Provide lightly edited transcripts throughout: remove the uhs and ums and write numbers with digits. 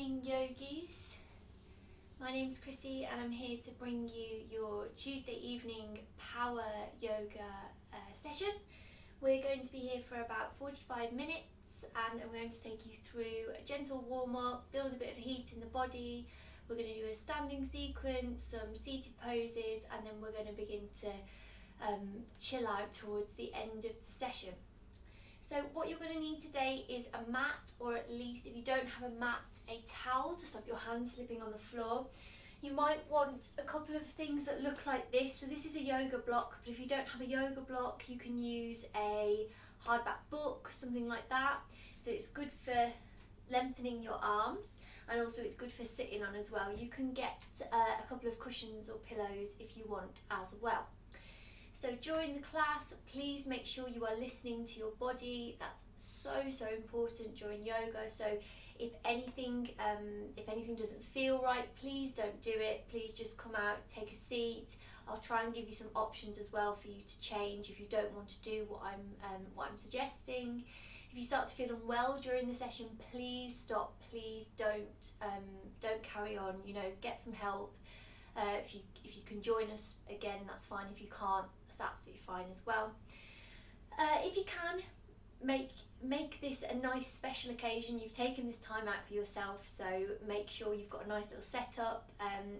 evening, yogis. My name's Chrissy and I'm here to bring you your Tuesday evening power yoga session. We're going to be here for about 45 minutes and I'm going to take you through a gentle warm up, build a bit of heat in the body. We're going to do a standing sequence, some seated poses, and then we're going to begin to chill out towards the end of the session. So what you're going to need today is a mat, or at least if you don't have a mat, a towel to stop your hands slipping on the floor. You might want a couple of things that look like this. So this is a yoga block, but if you don't have a yoga block, you can use a hardback book, something like that. So it's good for lengthening your arms, and also it's good for sitting on as well. You can get a couple of cushions or pillows if you want as well. So during the class, please make sure you are listening to your body. That's so important during yoga. So if anything doesn't feel right, please don't do it. Please just come out, take a seat. I'll try and give you some options as well for you to change if you don't want to do what I'm suggesting. If you start to feel unwell during the session, please stop. Please don't carry on. You know, get some help. If you can join us again, that's fine. If you can't, that's absolutely fine as well. If you can, make this a nice special occasion. You've taken this time out for yourself, so make sure you've got a nice little setup.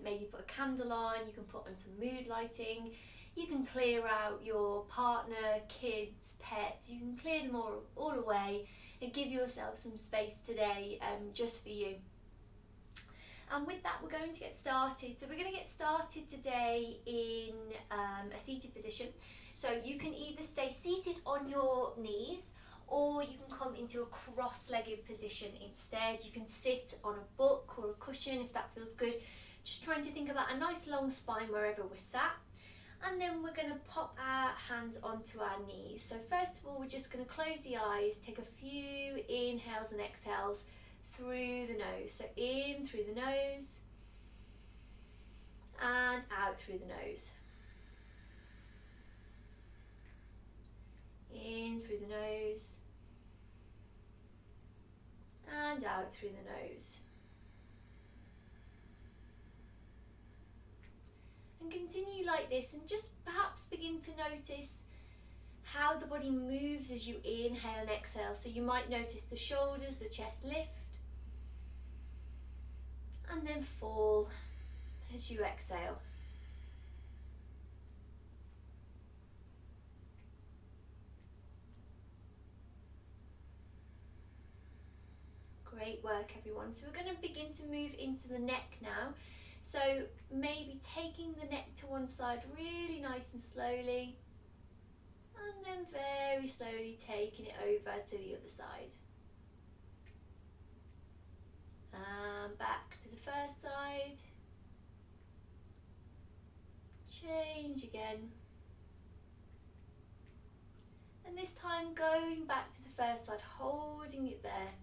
Maybe put a candle on. You can put on some mood lighting. You can clear out your partner, kids, pets. You can clear them all away and give yourself some space today, just for you. And with that, we're going to get started. So we're going to get started today in a seated position. So you can either stay seated on your knees, or you can come into a cross-legged position instead. You can sit on a book or a cushion if that feels good. Just trying to think about a nice long spine wherever we're sat. And then we're going to pop our hands onto our knees. So first of all, we're just going to close the eyes, take a few inhales and exhales through the nose. So in through the nose and out through the nose. In through the nose and out through the nose. And continue like this, and just perhaps begin to notice how the body moves as you inhale and exhale. So you might notice the shoulders, the chest lift, and then fall as you exhale. Great work, everyone. So we're going to begin to move into the neck now. So maybe taking the neck to one side really nice and slowly, and then very slowly taking it over to the other side. And back to the first side. Change again. And this time going back to the first side, holding it there.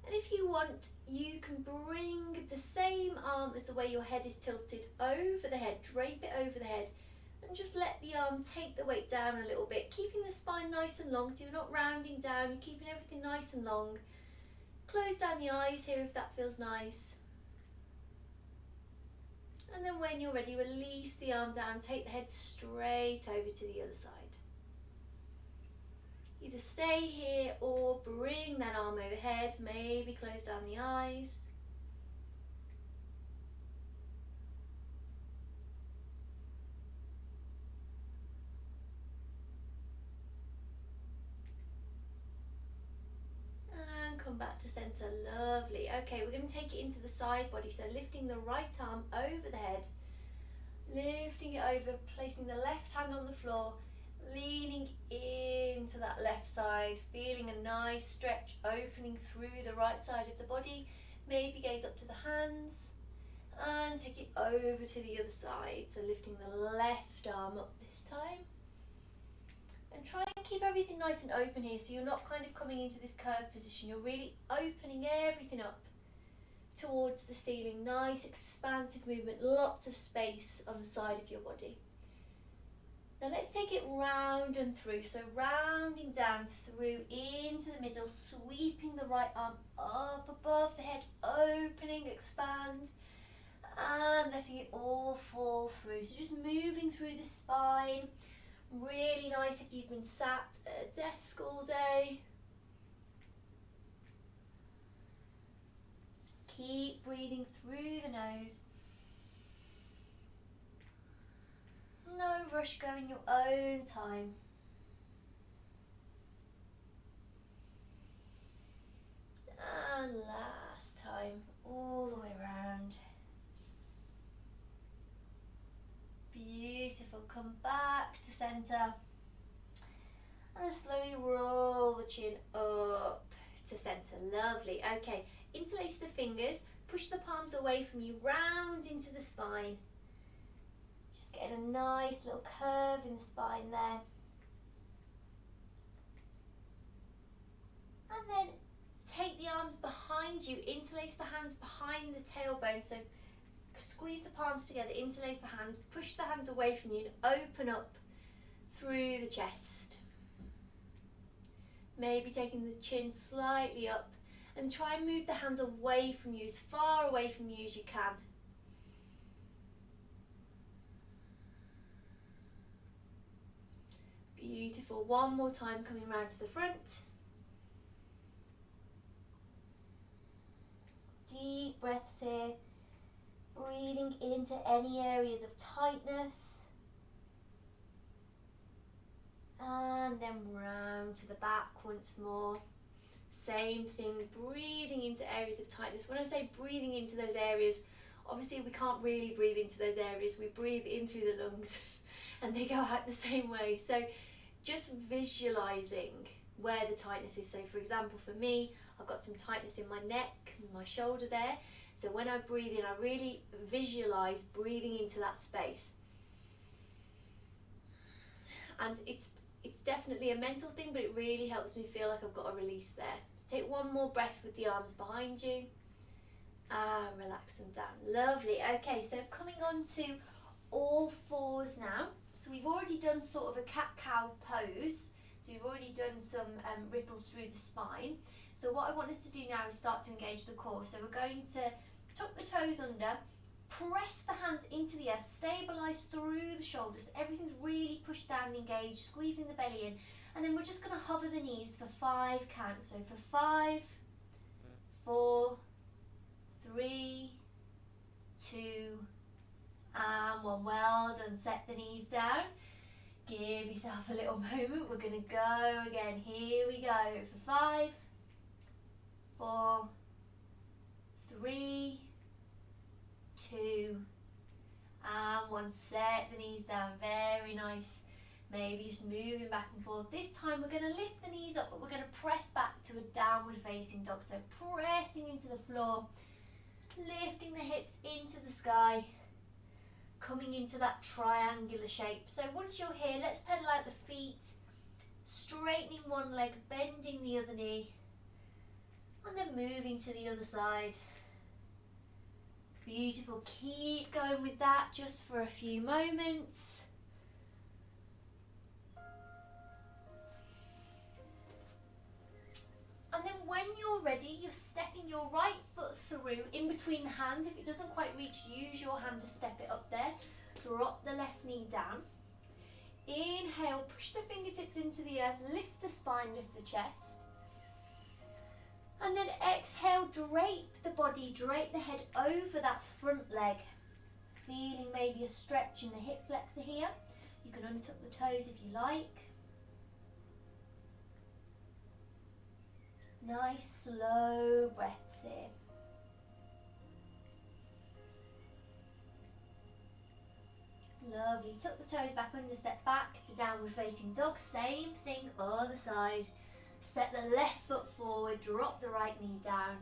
And if you want, you can bring the same arm as the way your head is tilted over the head, drape it over the head, and just let the arm take the weight down a little bit, keeping the spine nice and long, so you're not rounding down, you're keeping everything nice and long. Close down the eyes here if that feels nice. And then when you're ready, release the arm down, take the head straight over to the other side. Either stay here or bring that arm overhead, maybe close down the eyes. And come back to center, lovely. Okay, we're going to take it into the side body, so lifting the right arm over the head, lifting it over, placing the left hand on the floor, leaning into that left side, feeling a nice stretch opening through the right side of the body. Maybe gaze up to the hands and take it over to the other side. So lifting the left arm up this time. And try and keep everything nice and open here, so you're not kind of coming into this curved position. You're really opening everything up towards the ceiling. Nice expansive movement, lots of space on the side of your body. Now let's take it round and through. So rounding down through into the middle, sweeping the right arm up above the head, opening, expand, and letting it all fall through. So just moving through the spine. Really nice if you've been sat at a desk all day. Keep breathing through the nose. No rush, go in your own time. And last time, all the way around. Beautiful, come back to centre. And then slowly roll the chin up to centre, lovely. Okay, interlace the fingers, push the palms away from you, round into the spine. Just get a nice little curve in the spine there. And then take the arms behind you, interlace the hands behind the tailbone. So squeeze the palms together, interlace the hands, push the hands away from you and open up through the chest. Maybe taking the chin slightly up and try and move the hands away from you, as far away from you as you can. Beautiful. One more time, coming round to the front. Deep breaths here, breathing into any areas of tightness. And then round to the back once more. Same thing, breathing into areas of tightness. When I say breathing into those areas, obviously we can't really breathe into those areas. We breathe in through the lungs and they go out the same way. So just visualizing where the tightness is. So for example, for me, I've got some tightness in my neck, my shoulder there. So when I breathe in, I really visualize breathing into that space. And it's definitely a mental thing, but it really helps me feel like I've got a release there. So take one more breath with the arms behind you and relax them down. Lovely. Okay, so coming on to all fours now. So we've already done sort of a cat-cow pose. So we've already done some ripples through the spine. So what I want us to do now is start to engage the core. So we're going to tuck the toes under, press the hands into the earth, stabilise through the shoulders. Everything's really pushed down and engaged, squeezing the belly in. And then we're just going to hover the knees for 5 counts. So for 5, 4, 3, 2, and 1. Well done. Set the knees down. Give yourself a little moment. We're going to go again. Here we go. For 5, 4, 3, 2, and 1. Set the knees down. Very nice. Maybe just moving back and forth. This time we're going to lift the knees up, but we're going to press back to a downward facing dog. So pressing into the floor, lifting the hips into the sky, coming into that triangular shape. So once you're here, let's pedal out the feet, straightening one leg, bending the other knee, and then moving to the other side. Beautiful. Keep going with that just for a few moments. And then when you're ready, you're stepping your right foot through in between the hands. If it doesn't quite reach, use your hand to step it up there. Drop the left knee down. Inhale, push the fingertips into the earth, lift the spine, lift the chest. And then exhale, drape the body, drape the head over that front leg. Feeling maybe a stretch in the hip flexor here. You can untuck the toes if you like. Nice slow breaths here. Lovely. Tuck the toes back under, step back to downward facing dog. Same thing, other side. Set the left foot forward, drop the right knee down.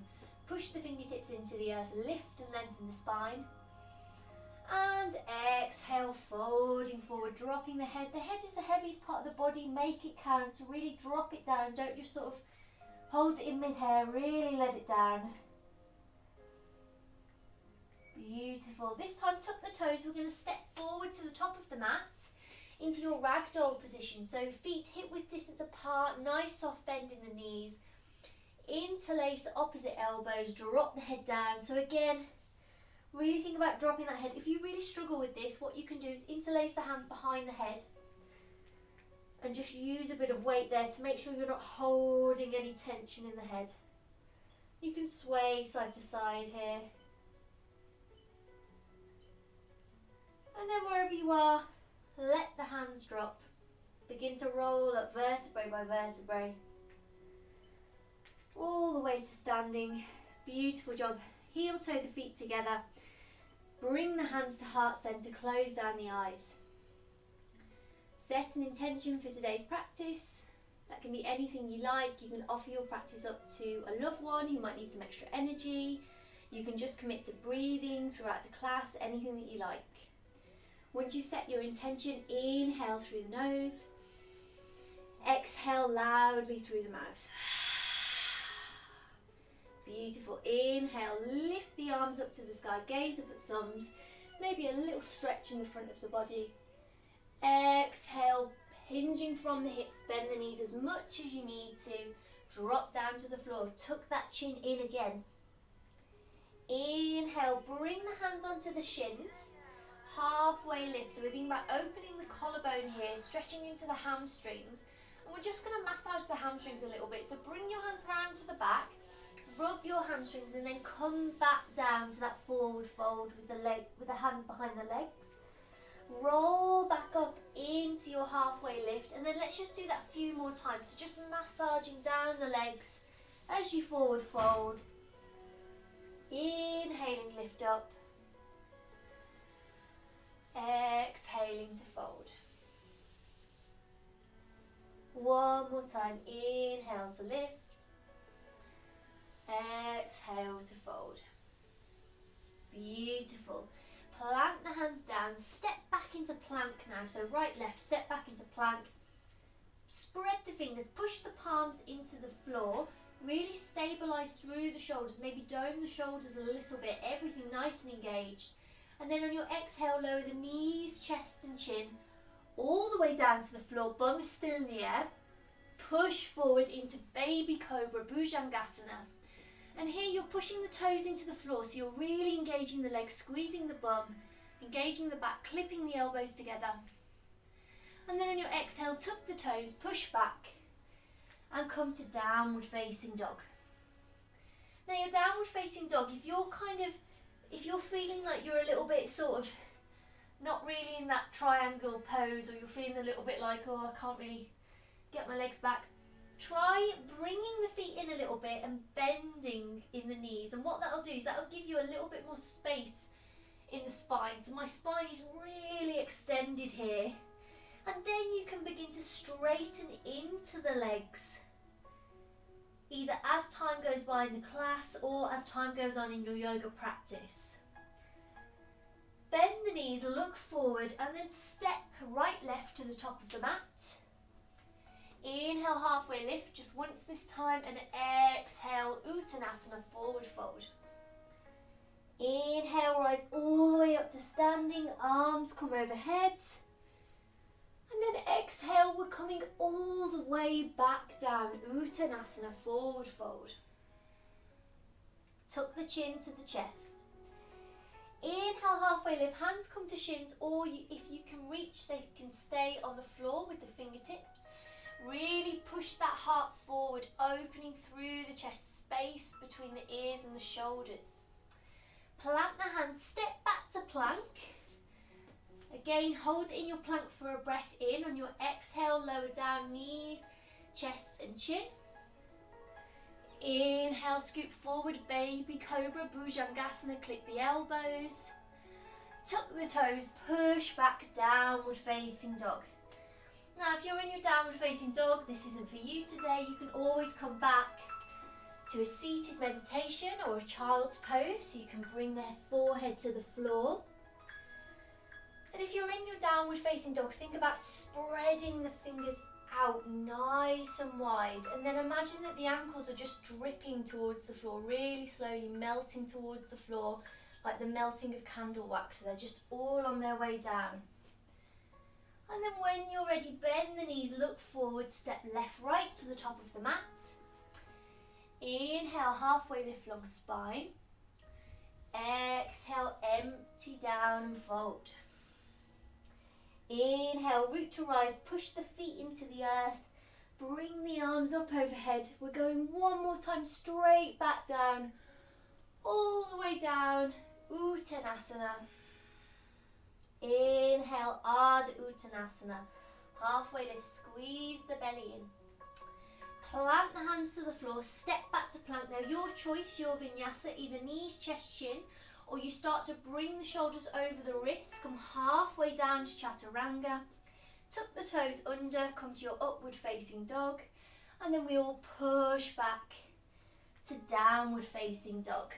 Push the fingertips into the earth, lift and lengthen the spine. And exhale, folding forward, dropping the head. The head is the heaviest part of the body. Make it count. So really drop it down. Don't just sort of hold it in mid-air, really let it down. Beautiful. This time tuck the toes. We're going to step forward to the top of the mat. into your ragdoll position. So feet hip-width distance apart, nice soft bend in the knees. Interlace opposite elbows, drop the head down. So again, really think about dropping that head. If you really struggle with this, what you can do is interlace the hands behind the head and just use a bit of weight there to make sure you're not holding any tension in the head. You can sway side to side here. And then wherever you are, let the hands drop. Begin to roll up vertebrae by vertebrae. All the way to standing. Beautiful job. Heel toe the feet together. Bring the hands to heart center, close down the eyes. Set an intention for today's practice. That can be anything you like. You can offer your practice up to a loved one who might need some extra energy. You can just commit to breathing throughout the class, anything that you like. Once you've set your intention, inhale through the nose. Exhale loudly through the mouth. Beautiful. Inhale, lift the arms up to the sky, gaze up at thumbs, maybe a little stretch in the front of the body. Exhale, hinging from the hips, bend the knees as much as you need to. Drop down to the floor, tuck that chin in again. Inhale, bring the hands onto the shins, halfway lift. So we're thinking about opening the collarbone here, stretching into the hamstrings. And we're just going to massage the hamstrings a little bit. So bring your hands round to the back. Rub your hamstrings and then come back down to that forward fold with the hands behind the legs. Roll back up into your halfway lift, and then let's just do that a few more times. So just massaging down the legs as you forward fold. Inhaling, lift up. Exhaling to fold. One more time. Inhale to lift. Exhale to fold. Beautiful. Plant the hands down, step back into plank now. So right, left, step back into plank. Spread the fingers, push the palms into the floor. Really stabilize through the shoulders, maybe dome the shoulders a little bit, everything nice and engaged. And then on your exhale, lower the knees, chest and chin, all the way down to the floor, bum is still in the air. Push forward into Baby Cobra, Bhujangasana. And here you're pushing the toes into the floor, so you're really engaging the legs, squeezing the bum, engaging the back, clipping the elbows together. And then on your exhale, tuck the toes, push back, and come to downward facing dog. Now your downward facing dog, if you're feeling like you're a little bit sort of not really in that triangle pose, or you're feeling a little bit like, oh, I can't really get my legs back, try bringing the feet in a little bit and bending in the knees. And what that'll do is that'll give you a little bit more space in the spine. So my spine is really extended here. And then you can begin to straighten into the legs, either as time goes by in the class or as time goes on in your yoga practice. Bend the knees, look forward, and then step right, left to the top of the mat. Inhale, halfway lift, just once this time, and exhale, Uttanasana, forward fold. Inhale, rise all the way up to standing, arms come overhead. And then exhale, we're coming all the way back down, Uttanasana, forward fold. Tuck the chin to the chest. Inhale, halfway lift, hands come to shins, or if you can reach, they can stay on the floor with the fingertips. Really push that heart forward, opening through the chest, space between the ears and the shoulders. Plant the hands, step back to plank. Again, hold in your plank for a breath in. On your exhale, lower down knees, chest and chin. Inhale, scoop forward, Baby Cobra, Bhujangasana, clip the elbows. Tuck the toes, push back, downward facing dog. Now, if you're in your downward facing dog, this isn't for you today. You can always come back to a seated meditation or a child's pose, so you can bring their forehead to the floor. And if you're in your downward facing dog, think about spreading the fingers out nice and wide, and then imagine that the ankles are just dripping towards the floor, really slowly melting towards the floor, like the melting of candle wax. So they're just all on their way down. And then when you're ready, bend the knees, look forward, step left, right to the top of the mat. Inhale, halfway lift, long spine. Exhale, empty down and fold. Inhale, root to rise, push the feet into the earth. Bring the arms up overhead. We're going one more time, straight back down, all the way down, Uttanasana. Inhale, Ardha Uttanasana. Halfway lift, squeeze the belly in. Plant the hands to the floor, step back to plank. Now your choice, your vinyasa, either knees, chest, chin, or you start to bring the shoulders over the wrists, come halfway down to Chaturanga. Tuck the toes under, come to your upward facing dog, and then we all push back to downward facing dog.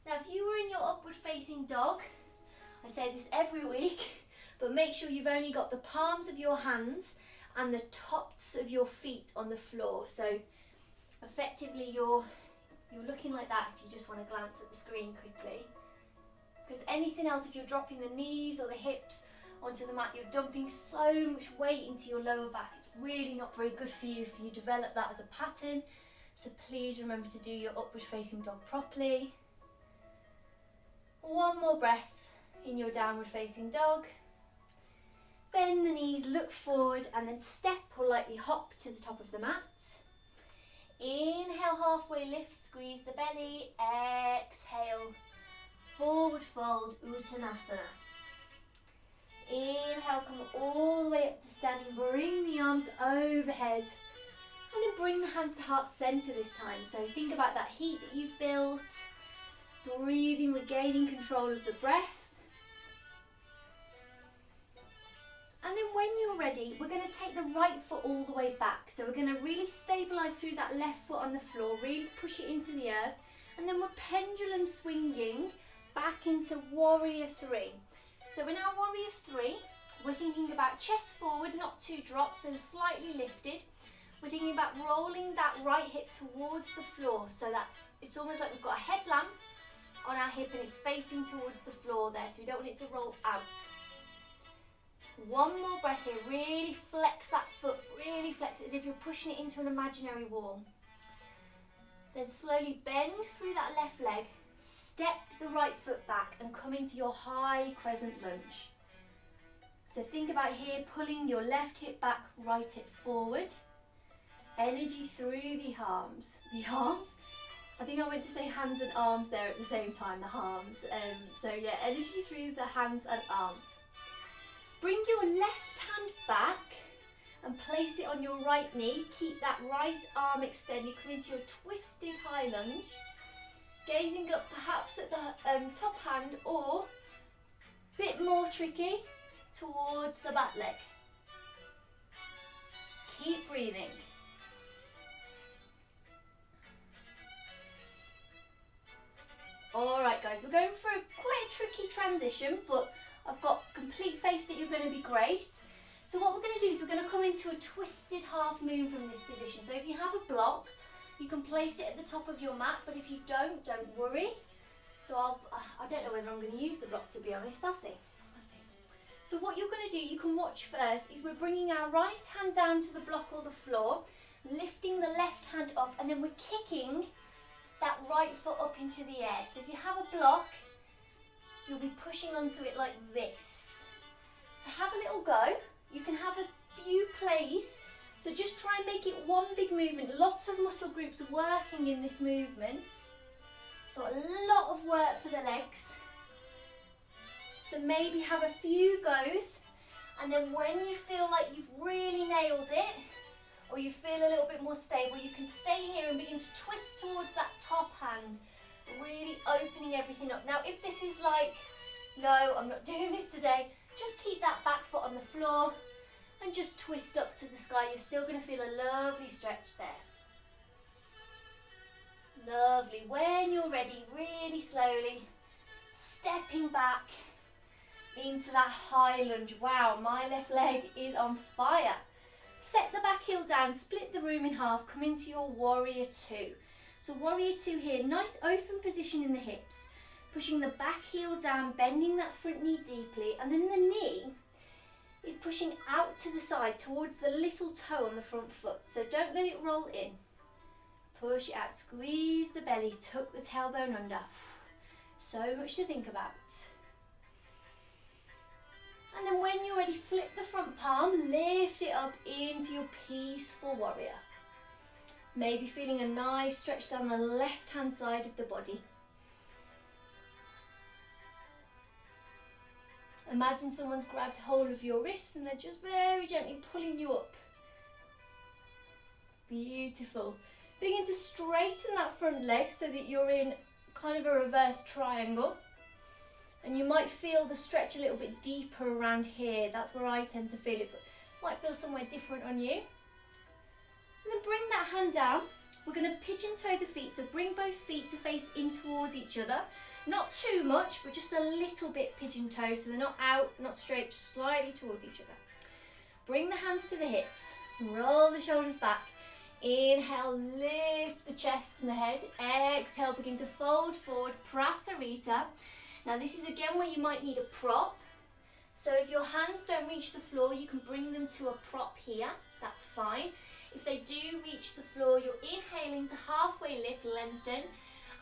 Now if you were in your upward facing dog, I say this every week, but make sure you've only got the palms of your hands and the tops of your feet on the floor. So effectively you're looking like that if you just want to glance at the screen quickly. Because anything else, if you're dropping the knees or the hips onto the mat, you're dumping so much weight into your lower back. It's really not very good for you if you develop that as a pattern. So please remember to do your upward facing dog properly. One more breath in your downward facing dog. Bend the knees, look forward, and then step or lightly hop to the top of the mat. Inhale, halfway lift, squeeze the belly. Exhale, forward fold, Uttanasana. Inhale, come all the way up to standing. Bring the arms overhead. And then bring the hands to heart center this time. So think about that heat that you've built. Breathing, regaining control of the breath. And then when you're ready, we're going to take the right foot all the way back. So we're going to really stabilize through that left foot on the floor, really push it into the earth. And then we're pendulum swinging back into warrior three. So in our warrior three, we're thinking about chest forward, not too dropped, so slightly lifted. We're thinking about rolling that right hip towards the floor so that it's almost like we've got a headlamp on our hip and it's facing towards the floor there, so we don't want it to roll out. One more breath here, really flex that foot, really flex it as if you're pushing it into an imaginary wall. Then slowly bend through that left leg, step the right foot back and come into your high crescent lunge. So think about here, pulling your left hip back, right hip forward. Energy through the arms. The arms? I think I went to say hands and arms there at the same time, the arms. So yeah, energy through the hands and arms. Bring your left hand back and place it on your right knee. Keep that right arm extended. Come into your twisted high lunge. Gazing up perhaps at the top hand, or a bit more tricky, towards the back leg. Keep breathing. Alright guys, we're going for quite a tricky transition, but I've got complete faith that you're going to be great. So what we're going to do is we're going to come into a twisted half moon from this position. So if you have a block, you can place it at the top of your mat, but if you don't worry. So I don't know whether I'm going to use the block, to be honest. I'll see. So what you're going to do, you can watch first, is we're bringing our right hand down to the block or the floor, lifting the left hand up, and then we're kicking that right foot up into the air. So if you have a block, you'll be pushing onto it like this. So have a little go. You can have a few plays. So just try and make it one big movement. Lots of muscle groups are working in this movement. So a lot of work for the legs. So maybe have a few goes, and then when you feel like you've really nailed it, or you feel a little bit more stable, you can stay here and begin to twist towards that top hand, really opening everything up. Now if this is like, no, I'm not doing this today, just keep that back foot on the floor and just twist up to the sky. You're still going to feel a lovely stretch there. Lovely. When you're ready, really slowly, stepping back into that high lunge. Wow, my left leg is on fire. Set the back heel down, split the room in half, come into your warrior two. So warrior two here, nice open position in the hips, pushing the back heel down, bending that front knee deeply, and then the knee is pushing out to the side towards the little toe on the front foot. So don't let it roll in. Push it out, squeeze the belly, tuck the tailbone under. So much to think about. And then when you're ready, flip the front palm, lift it up into your peaceful warrior. Maybe feeling a nice stretch down the left-hand side of the body. Imagine someone's grabbed hold of your wrists and they're just very gently pulling you up. Beautiful. Begin to straighten that front leg so that you're in kind of a reverse triangle. And you might feel the stretch a little bit deeper around here. That's where I tend to feel it, but might feel somewhere different on you. And then bring that hand down. We're going to pigeon toe the feet, so bring both feet to face in towards each other. Not too much, but just a little bit pigeon toed, so they're not out, not straight, just slightly towards each other. Bring the hands to the hips, roll the shoulders back. Inhale, lift the chest and the head. Exhale, begin to fold forward, Prasarita. Now this is again where you might need a prop. So if your hands don't reach the floor, you can bring them to a prop here. That's fine. If they do reach the floor, you're inhaling to halfway lift, lengthen,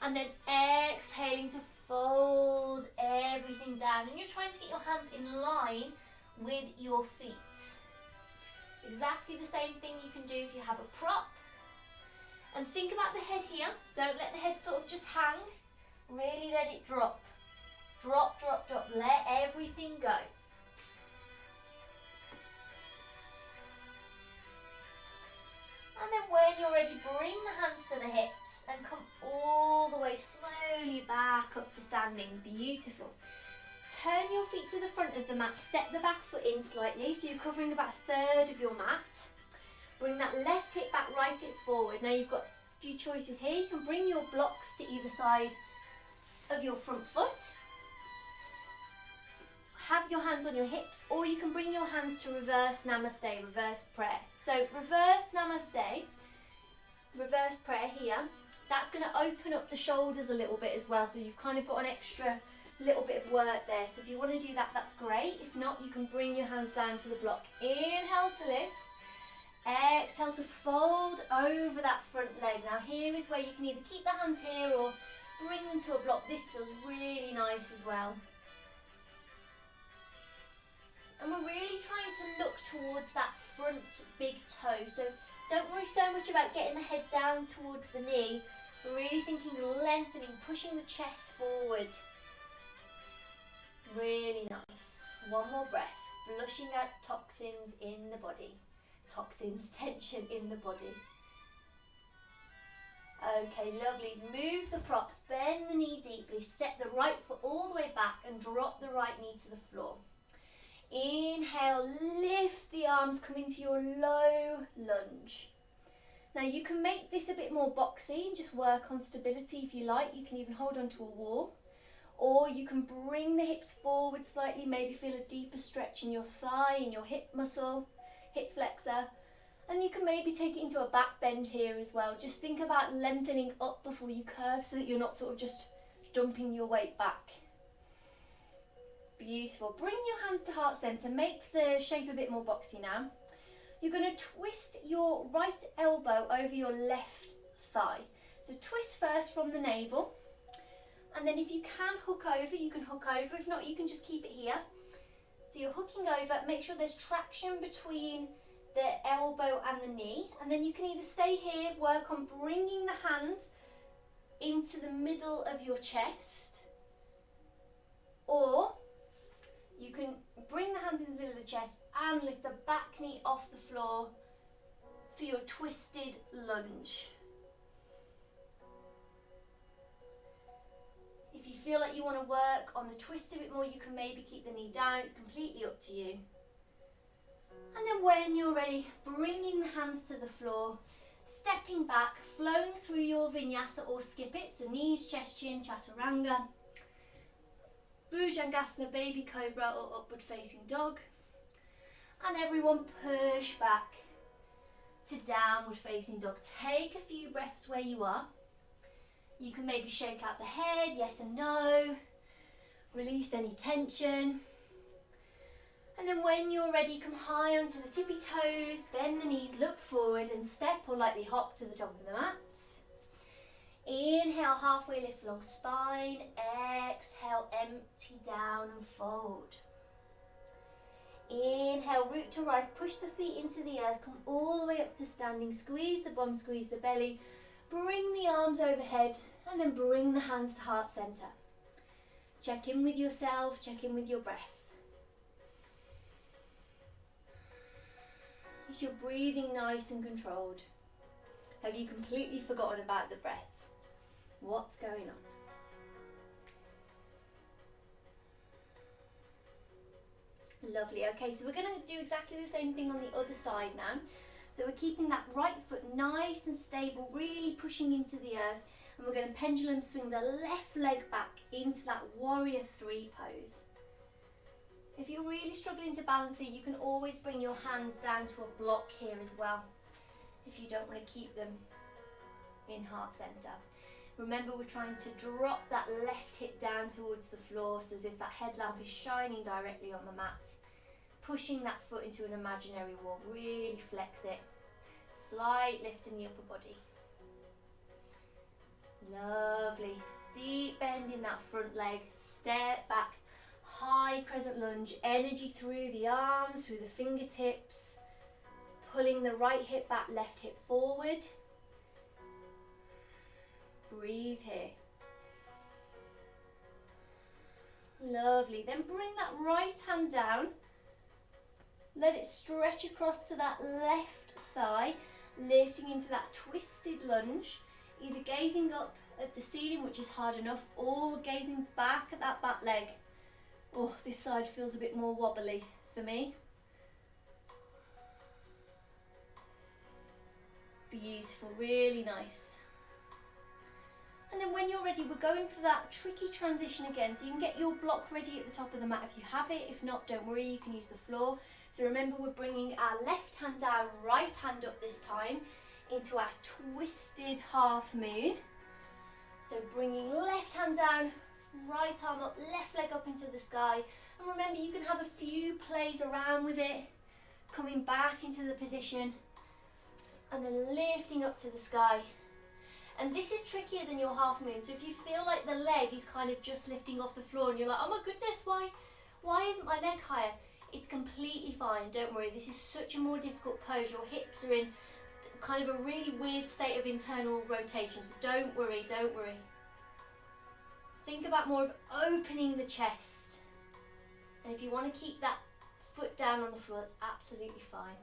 and then exhaling to fold everything down. And you're trying to get your hands in line with your feet. Exactly the same thing you can do if you have a prop. And think about the head here. Don't let the head sort of just hang. Really let it drop. Drop, drop, drop. Let everything go. And then when you're ready, bring the hands to the hips and come all the way slowly back up to standing. Beautiful. Turn your feet to the front of the mat. Step the back foot in slightly, so you're covering about a third of your mat. Bring that left hip back, right hip forward. Now you've got a few choices here. You can bring your blocks to either side of your front foot. Have your hands on your hips, or you can bring your hands to reverse namaste, reverse prayer. So reverse namaste, reverse prayer here, that's going to open up the shoulders a little bit as well. So you've kind of got an extra little bit of work there. So if you want to do that, that's great. If not, you can bring your hands down to the block. Inhale to lift. Exhale to fold over that front leg. Now here is where you can either keep the hands here or bring them to a block. This feels really nice as well. And we're really trying to look towards that front big toe. So don't worry so much about getting the head down towards the knee. We're really thinking lengthening, pushing the chest forward. Really nice. One more breath. Flushing out toxins in the body. Toxins, tension in the body. Okay, lovely. Move the props, bend the knee deeply, step the right foot all the way back and drop the right knee to the floor. Inhale, lift the arms, come into your low lunge. Now you can make this a bit more boxy and just work on stability if you like. You can even hold onto a wall, or you can bring the hips forward slightly, maybe feel a deeper stretch in your thigh, in your hip muscle, hip flexor. And you can maybe take it into a back bend here as well. Just think about lengthening up before you curve so that you're not sort of just dumping your weight back. Beautiful. Bring your hands to heart center. Make the shape a bit more boxy now. You're going to twist your right elbow over your left thigh. So twist first from the navel. And then if you can hook over, you can hook over. If not, you can just keep it here. So you're hooking over. Make sure there's traction between the elbow and the knee. And then you can either stay here, work on bringing the hands into the middle of your chest, or you can bring the hands in the middle of the chest and lift the back knee off the floor for your twisted lunge. If you feel like you want to work on the twist a bit more, you can maybe keep the knee down. It's completely up to you. And then when you're ready, bringing the hands to the floor, stepping back, flowing through your vinyasa or skip it. So knees, chest, chin, chaturanga. Bhujangasana, baby cobra or upward facing dog. And everyone push back to downward facing dog. Take a few breaths where you are. You can maybe shake out the head, yes and no. Release any tension. And then when you're ready, come high onto the tippy toes, bend the knees, look forward and step or lightly hop to the top of the mat. Inhale, halfway lift along spine. Exhale, empty down and fold. Inhale, root to rise, push the feet into the earth, come all the way up to standing, squeeze the bum, squeeze the belly, bring the arms overhead and then bring the hands to heart center. Check in with yourself, check in with your breath. Is your breathing nice and controlled? Have you completely forgotten about the breath? What's going on? Lovely. Okay, so we're going to do exactly the same thing on the other side now. So we're keeping that right foot nice and stable, really pushing into the earth, and we're going to pendulum swing the left leg back into that warrior three pose. If you're really struggling to balance it, you can always bring your hands down to a block here as well, if you don't want to keep them in heart center. Remember, we're trying to drop that left hip down towards the floor, so as if that headlamp is shining directly on the mat. Pushing that foot into an imaginary wall, really flex it. Slight lift in the upper body. Lovely. Deep bend in that front leg, step back, high crescent lunge, energy through the arms, through the fingertips, pulling the right hip back, left hip forward. Breathe here. Lovely. Then bring that right hand down. Let it stretch across to that left thigh, lifting into that twisted lunge, either gazing up at the ceiling, which is hard enough, or gazing back at that back leg. Oh, this side feels a bit more wobbly for me. Beautiful, really nice. And then when you're ready, we're going for that tricky transition again. So you can get your block ready at the top of the mat if you have it. If not, don't worry, you can use the floor. So remember, we're bringing our left hand down, right hand up this time into our twisted half moon. So bringing left hand down, right arm up, left leg up into the sky. And remember, you can have a few plays around with it, coming back into the position and then lifting up to the sky. And this is trickier than your half moon. So if you feel like the leg is kind of just lifting off the floor and you're like, oh my goodness, why isn't my leg higher? It's completely fine, don't worry. This is such a more difficult pose. Your hips are in kind of a really weird state of internal rotation. So don't worry, don't worry. Think about more of opening the chest. And if you want to keep that foot down on the floor, that's absolutely fine.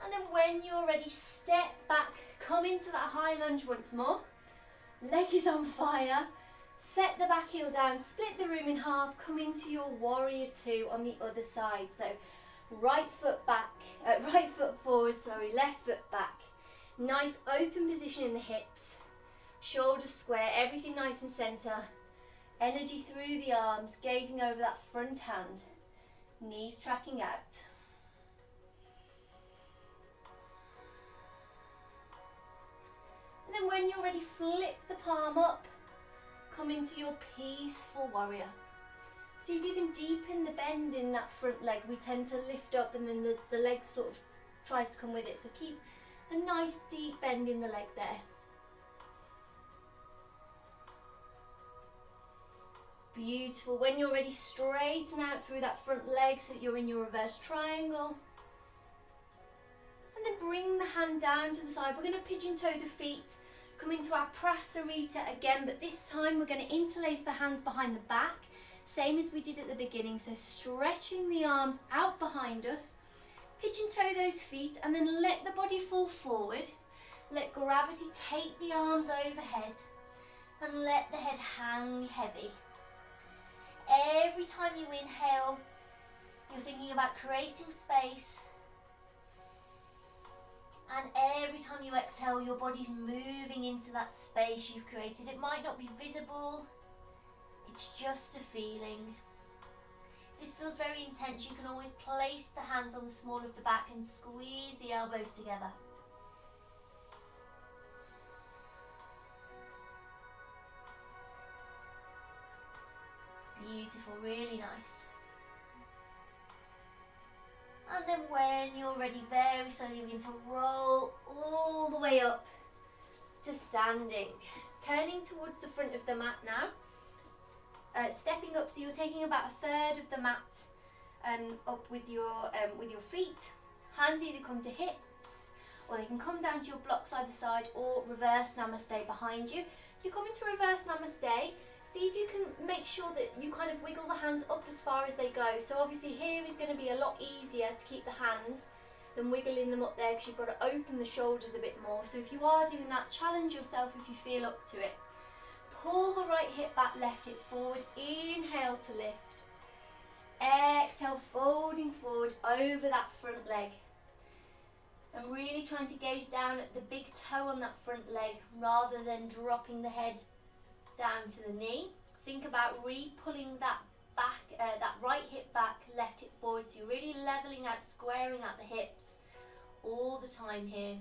And then when you're ready, step back, come into that high lunge once more. Leg is on fire. Set the back heel down, split the room in half, come into your warrior two on the other side. So right foot forward, left foot back. Nice open position in the hips, shoulders square, everything nice and center. Energy through the arms, gazing over that front hand, knees tracking out. And then when you're ready, flip the palm up, come into your peaceful warrior. See if you can deepen the bend in that front leg. We tend to lift up and then the leg sort of tries to come with it. So keep a nice deep bend in the leg there. Beautiful. When you're ready, straighten out through that front leg so that you're in your reverse triangle. And then bring the hand down to the side. We're going to pigeon toe the feet, come into our Prasarita again, but this time we're going to interlace the hands behind the back, same as we did at the beginning. So stretching the arms out behind us, pigeon toe those feet, and then let the body fall forward. Let gravity take the arms overhead and let the head hang heavy. Every time you inhale, you're thinking about creating space. And every time you exhale, your body's moving into that space you've created. It might not be visible, it's just a feeling. If this feels very intense, you can always place the hands on the small of the back and squeeze the elbows together. Beautiful, really nice. And then when you're ready, very slowly begin to roll all the way up to standing. Turning towards the front of the mat now. Stepping up, so you're taking about a third of the mat up with your feet. Hands either come to hips, or they can come down to your blocks either side, or reverse namaste behind you. If you come into reverse namaste, see if you can make sure that you kind of wiggle the hands up as far as they go. So obviously here is going to be a lot easier to keep the hands than wiggling them up there, because you've got to open the shoulders a bit more. So if you are doing that, challenge yourself if you feel up to it. Pull the right hip back, left hip forward. Inhale to lift. Exhale, folding forward over that front leg. And really trying to gaze down at the big toe on that front leg rather than dropping the head down to the knee. Think about re-pulling that back, that right hip back, left hip forward. So you're really leveling out, squaring out the hips all the time here.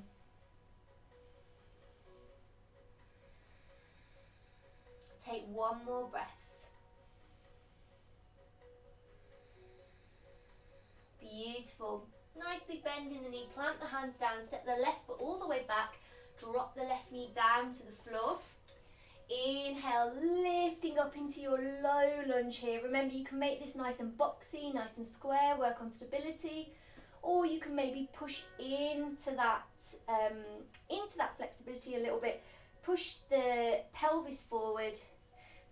Take one more breath. Beautiful. Nice big bend in the knee. Plant the hands down. Step the left foot all the way back. Drop the left knee down to the floor. Inhale, lifting up into your low lunge here. Remember, you can make this nice and boxy, nice and square, work on stability, or you can maybe push into that flexibility a little bit. Push the pelvis forward.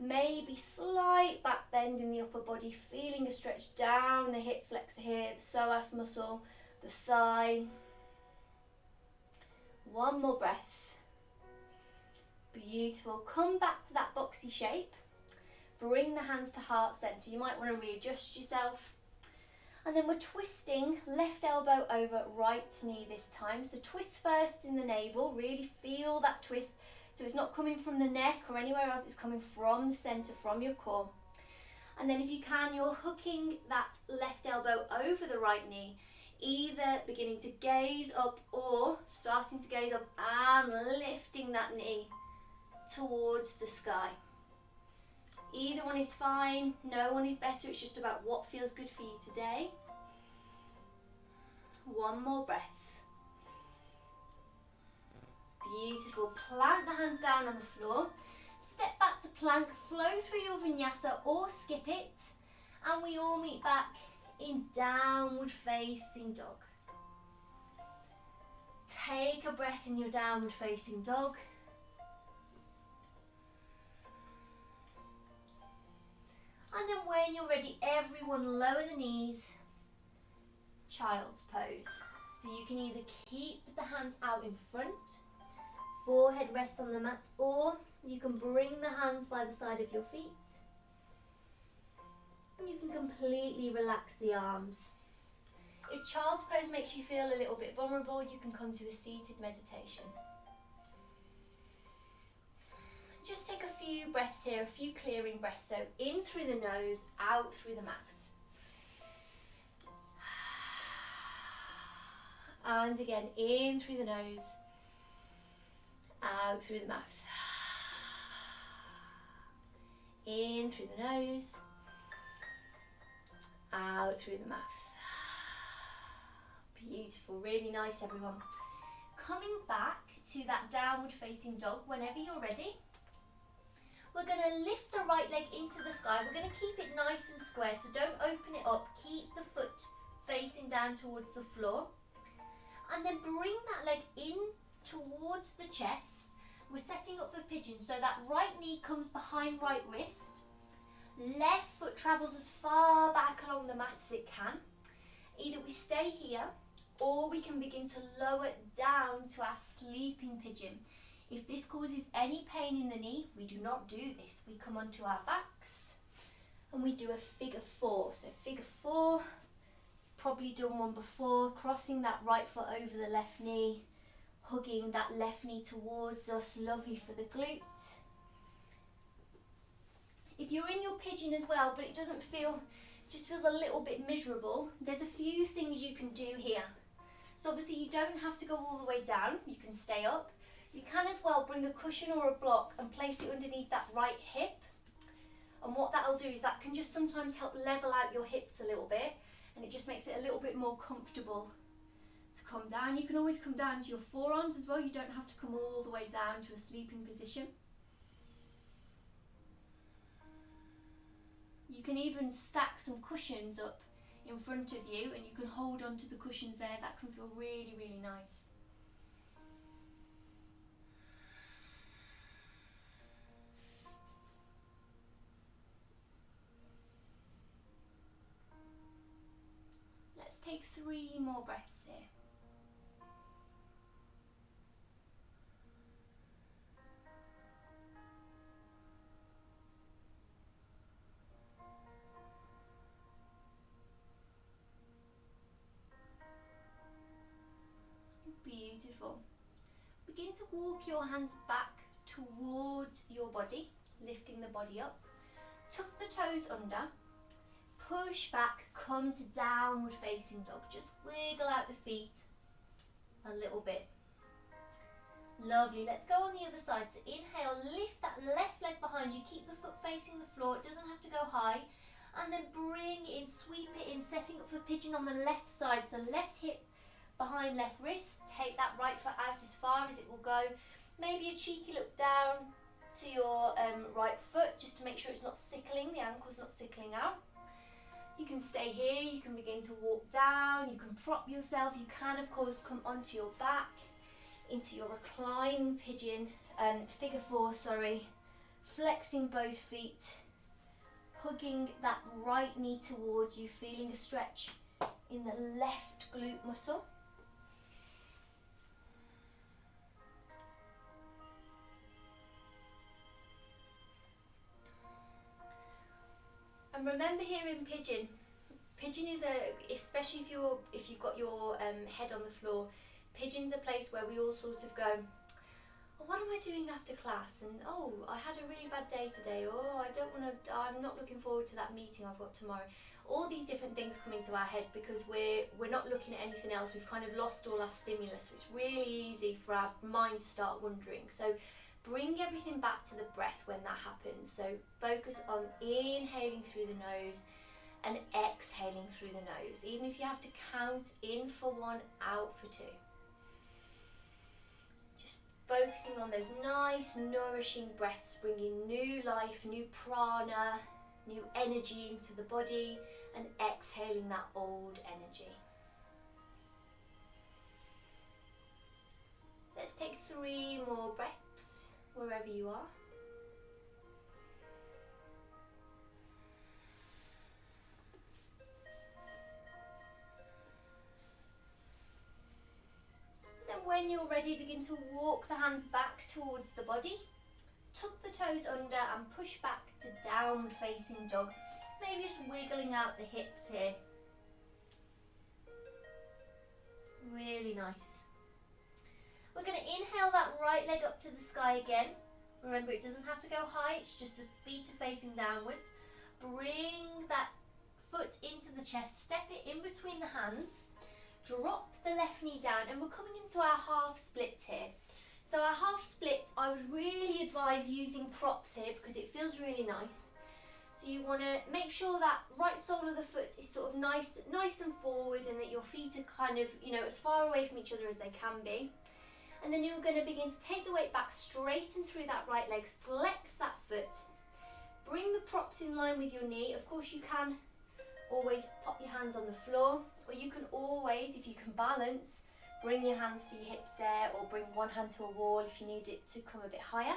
Maybe slight back bend in the upper body, feeling a stretch down the hip flexor here, the psoas muscle, the thigh. One more breath. Beautiful. Come back to that boxy shape. Bring the hands to heart center. You might want to readjust yourself. And then we're twisting left elbow over right knee this time. So twist first in the navel, really feel that twist. So it's not coming from the neck or anywhere else, it's coming from the center, from your core. And then if you can, you're hooking that left elbow over the right knee, either beginning to gaze up or starting to gaze up and lifting that knee towards the sky. Either one is fine, no one is better, it's just about what feels good for you today. One more breath. Beautiful. Plant the hands down on the floor. Step back to plank, flow through your vinyasa or skip it. And we all meet back in downward facing dog. Take a breath in your downward facing dog. And then when you're ready, everyone lower the knees, child's pose. So you can either keep the hands out in front, forehead rests on the mat, or you can bring the hands by the side of your feet. And you can completely relax the arms. If child's pose makes you feel a little bit vulnerable, you can come to a seated meditation. Just take a few breaths here, a few clearing breaths. So in through the nose, out through the mouth. And again, in through the nose, out through the mouth. In through the nose, out through the mouth. Beautiful, really nice everyone. Coming back to that downward facing dog whenever you're ready. We're going to lift the right leg into the sky. We're going to keep it nice and square, so don't open it up. Keep the foot facing down towards the floor. And then bring that leg in towards the chest. We're setting up for pigeon, so that right knee comes behind right wrist. Left foot travels as far back along the mat as it can. Either we stay here, or we can begin to lower down to our sleeping pigeon. If this causes any pain in the knee, we do not do this. We come onto our backs and we do a figure four. So figure four, probably done one before, crossing that right foot over the left knee, hugging that left knee towards us, lovely for the glute. If you're in your pigeon as well, but it doesn't feel, just feels a little bit miserable, there's a few things you can do here. So obviously you don't have to go all the way down, you can stay up. You can as well bring a cushion or a block and place it underneath that right hip. And what that'll do is that can just sometimes help level out your hips a little bit. and it just makes it a little bit more comfortable to come down. You can always come down to your forearms as well. You don't have to come all the way down to a sleeping position. You can even stack some cushions up in front of you and you can hold on to the cushions there. That can feel really, really nice. Let's take 3 more breaths here. Beautiful. Begin to walk your hands back towards your body, lifting the body up. Tuck the toes under, push back, come to downward facing dog. Just wiggle out the feet a little bit. Lovely. Let's go on the other side. So inhale, lift that left leg behind you, keep the foot facing the floor. It doesn't have to go high. And then bring in, sweep it in, setting up for pigeon on the left side. So left hip behind left wrist, take that right foot out as far as it will go. Maybe a cheeky look down to your right foot just to make sure it's not sickling, the ankle's not sickling out. You can stay here, you can begin to walk down, you can prop yourself, you can of course come onto your back, into your reclining pigeon, figure 4, flexing both feet, hugging that right knee towards you, feeling a stretch in the left glute muscle. And remember here in pigeon is especially if you've got your head on the floor, pigeon's a place where we all sort of go, oh, what am I doing after class? And oh, I had a really bad day today. Oh, I'm not looking forward to that meeting I've got tomorrow. All these different things come into our head because we're not looking at anything else. We've kind of lost all our stimulus. So it's really easy for our mind to start wandering. So bring everything back to the breath when that happens. So focus on inhaling through the nose and exhaling through the nose. Even if you have to count in for 1, out for 2. Just focusing on those nice, nourishing breaths, bringing new life, new prana, new energy into the body, and exhaling that old energy. Let's take 3 more breaths wherever you are. Then when you're ready, begin to walk the hands back towards the body. Tuck the toes under and push back to downward facing dog. Maybe just wiggling out the hips here. Really nice. We're going to inhale that right leg up to the sky again. Remember, it doesn't have to go high, it's just the feet are facing downwards. Bring that foot into the chest, step it in between the hands, drop the left knee down, and we're coming into our half splits here. So our half splits, I would really advise using props here because it feels really nice. So you want to make sure that right sole of the foot is sort of nice and forward, and that your feet are kind of, as far away from each other as they can be. And then you're going to begin to take the weight back, straighten through that right leg, flex that foot, bring the props in line with your knee. Of course you can always pop your hands on the floor, or you can always, if you can balance, bring your hands to your hips there, or bring one hand to a wall if you need it to come a bit higher.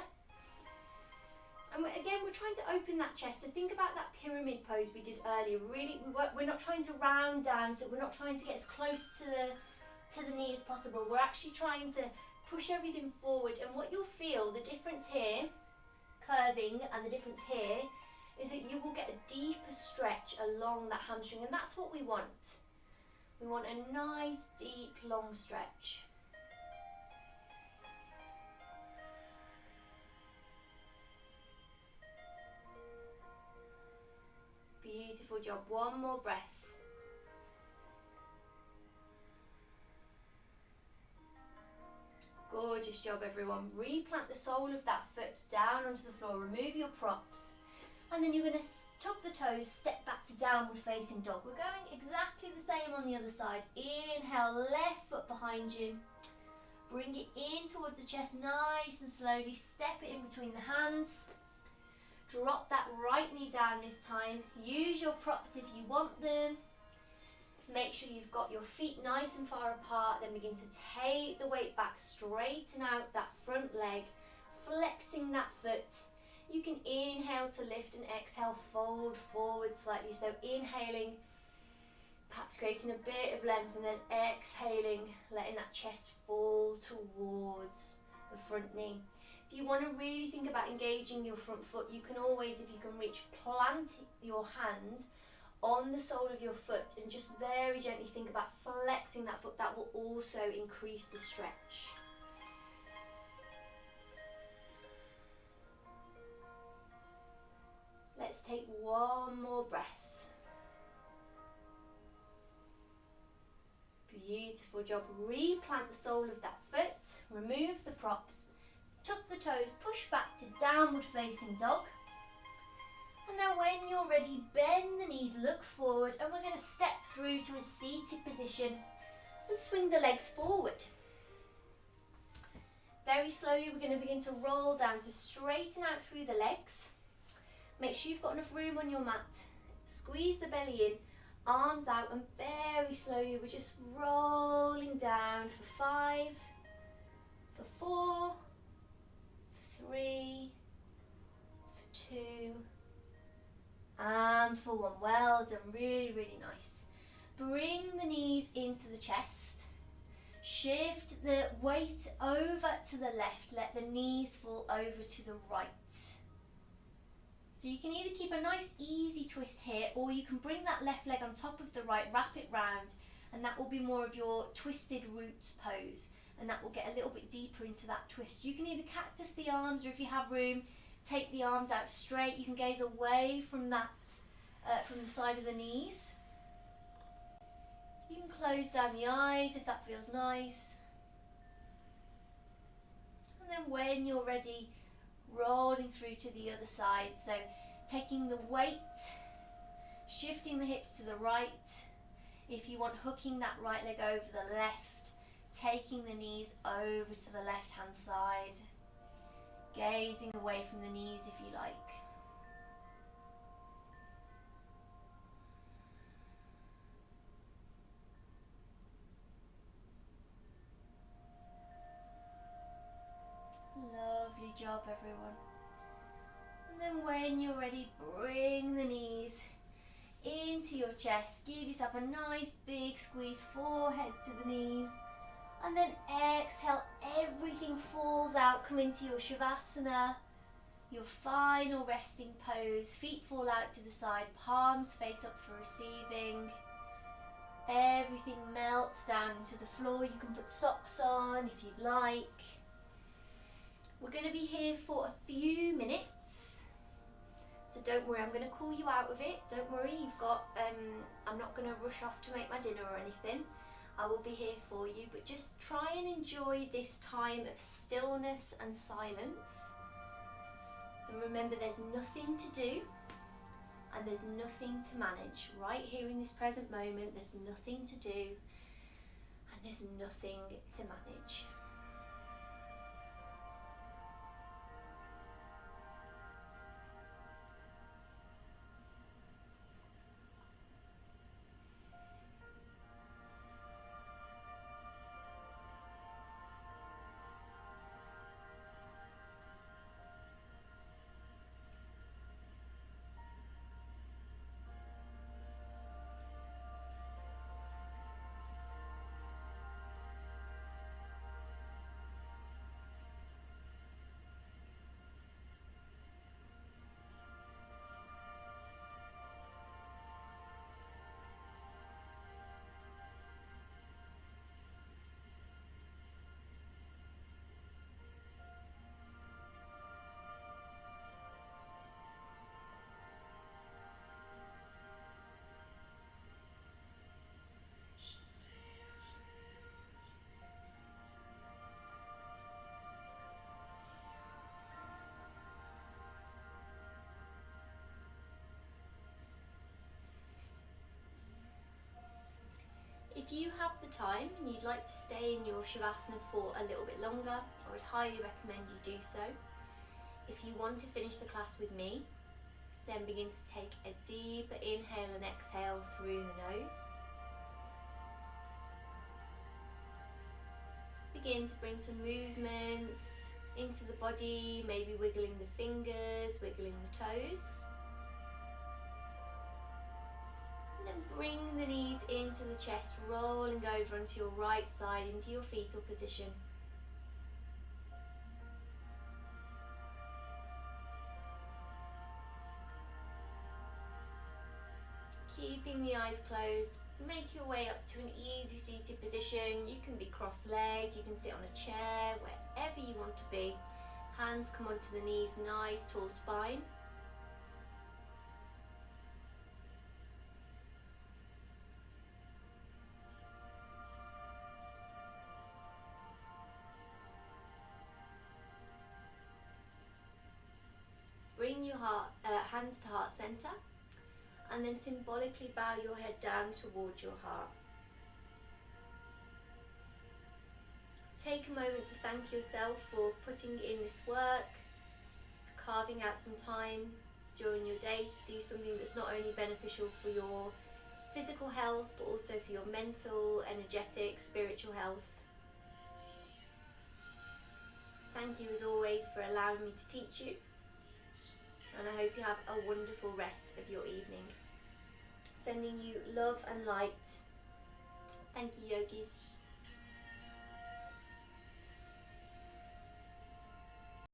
And again, we're trying to open that chest. So think about that pyramid pose we did earlier. Really, we're not trying to round down, so we're not trying to get as close to the knee as possible. We're actually trying to push everything forward. And what you'll feel, the difference here, curving, and the difference here, is that you will get a deeper stretch along that hamstring, and that's what we want. We want a nice, deep, long stretch. Beautiful job. One more breath. Gorgeous job, everyone. Replant the sole of that foot down onto the floor. Remove your props. And then you're going to tuck the toes, step back to downward facing dog. We're going exactly the same on the other side. Inhale, left foot behind you. Bring it in towards the chest, nice and slowly. Step it in between the hands. Drop that right knee down this time. Use your props if you want them. Make sure you've got your feet nice and far apart. Then begin to take the weight back, straighten out that front leg, flexing that foot. You can inhale to lift and exhale, fold forward slightly. So inhaling, perhaps creating a bit of length, and then exhaling, letting that chest fall towards the front knee. If you want to really think about engaging your front foot, you can always, if you can reach, plant your hand on the sole of your foot and just very gently think about flexing that foot. That will also increase the stretch. Let's take one more breath. Beautiful job. Replant the sole of that foot, remove the props, tuck the toes, push back to downward facing dog. And now when you're ready, bend the knees, look forward, and we're going to step through to a seated position and swing the legs forward. Very slowly we're going to begin to roll down, so straighten out through the legs. Make sure you've got enough room on your mat. Squeeze the belly in, arms out, and very slowly we're just rolling down for 5, for 4, for 3, for 2, and for 1. Well done, really, really nice. Bring the knees into the chest. Shift the weight over to the left. Let the knees fall over to the right. So you can either keep a nice easy twist here, or you can bring that left leg on top of the right, wrap it round, and that will be more of your twisted roots pose, and that will get a little bit deeper into that twist. You can either cactus the arms, or if you have room, take the arms out straight. You can gaze away from that, from the side of the knees. You can close down the eyes if that feels nice. And then when you're ready, rolling through to the other side. So taking the weight, shifting the hips to the right. If you want, hooking that right leg over the left, taking the knees over to the left hand side, gazing away from the knees if you like. Lovely job, everyone. And then when you're ready, bring the knees into your chest. Give yourself a nice big squeeze, forehead to the knees. And then exhale, everything falls out. Come into your Shavasana, your final resting pose. Feet fall out to the side, palms face up for receiving. Everything melts down into the floor. You can put socks on if you'd like. We're going to be here for a few minutes, so don't worry, I'm going to call you out of it. Don't worry, you've got, I'm not going to rush off to make my dinner or anything. I will be here for you, but just try and enjoy this time of stillness and silence. And remember, there's nothing to do and there's nothing to manage. Right here in this present moment, there's nothing to do and there's nothing to manage. you have the time and you'd like to stay in your Shavasana for a little bit longer, I would highly recommend you do so. If you want to finish the class with me, then begin to take a deeper inhale and exhale through the nose. Begin to bring some movements into the body, maybe wiggling the fingers, wiggling the toes. And then bring the knees into the chest, rolling over onto your right side, into your fetal position. Keeping the eyes closed, make your way up to an easy seated position. You can be cross-legged, you can sit on a chair, wherever you want to be. Hands come onto the knees, nice tall spine. Bring your hands to heart center, and then symbolically bow your head down towards your heart. Take a moment to thank yourself for putting in this work, for carving out some time during your day to do something that's not only beneficial for your physical health, but also for your mental, energetic, spiritual health. Thank you as always for allowing me to teach you, and I hope you have a wonderful rest of your evening. Sending you love and light. Thank you, yogis.